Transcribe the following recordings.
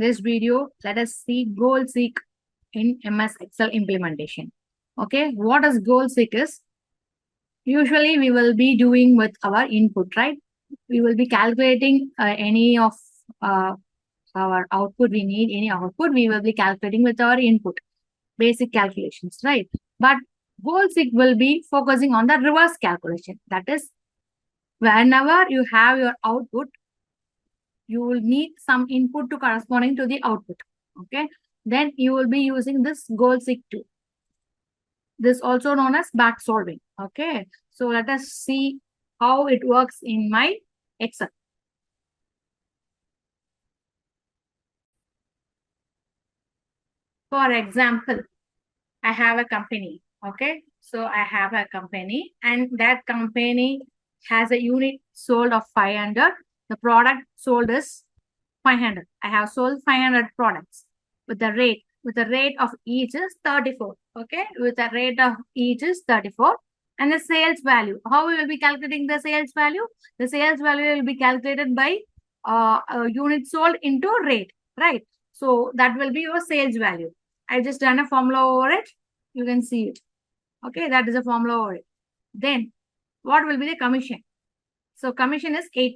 this video, let us see goal seek in MS Excel implementation. Okay, what is goal seek is? Usually we will be doing with our input, right? We will be calculating any of our output we need, any output we will be calculating with our input, basic calculations, right? But goal seek will be focusing on the reverse calculation. That is, whenever you have your output, you will need some input to corresponding to the output. Okay, then you will be using this goal seek tool. This also known as back solving. Okay, so let us see how it works in my Excel. For example, I have a company. Okay, so I have a company, and that company has a unit sold of 500. The product sold is 500. I have sold 500 products with the rate of each is 34. Okay, with the rate of each is 34. And the sales value, how we will be calculating the sales value? The sales value will be calculated by unit sold into rate, right? So that will be your sales value. I just done a formula over it. You can see it. Okay, that is a formula over it. Then what will be the commission? So commission is 8%.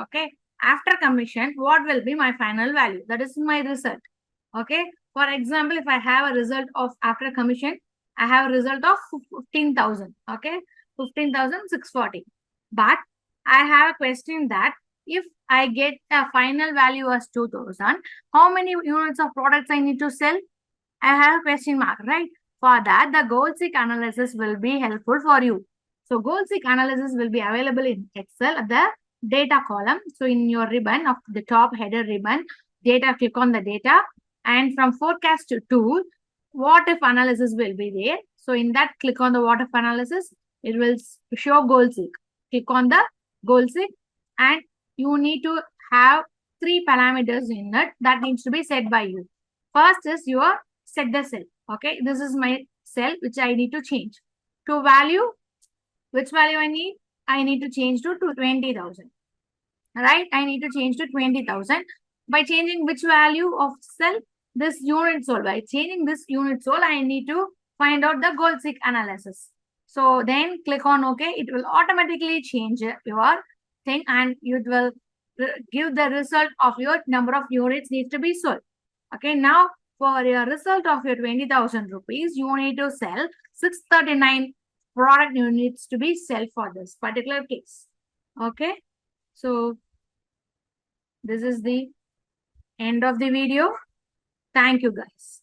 Okay, after commission, what will be my final value? That is my result. Okay, for example, if I have a result of after commission, I have a result of 15,000. Okay, 15,640. But I have a question that if I get a final value as 2,000, how many units of products I need to sell? I have a question mark, right? For that, the goal seek analysis will be helpful for you. So goal seek analysis will be available in Excel at the data column. So in your ribbon of the top header ribbon, data, click on the data, and from forecast to tool, what if analysis will be there. So in that, click on the what if analysis. It will show goal seek. Click on the goal seek, and you need to have 3 parameters in it that needs to be set by you. First is your set the cell. Okay, this is my cell which I need to change to value. Which value I need? I need to change to 20,000. Right? I need to change to 20,000. By changing which value of cell? This unit sold. By changing this unit sold, I need to find out the goal seek analysis. So then click on OK. It will automatically change your thing, and it will give the result of your number of units needs to be sold. Okay, now for your result of your 20,000 rupees, you need to sell 639 product units to be sold for this particular case. Okay, so this is the end of the video. Thank you guys.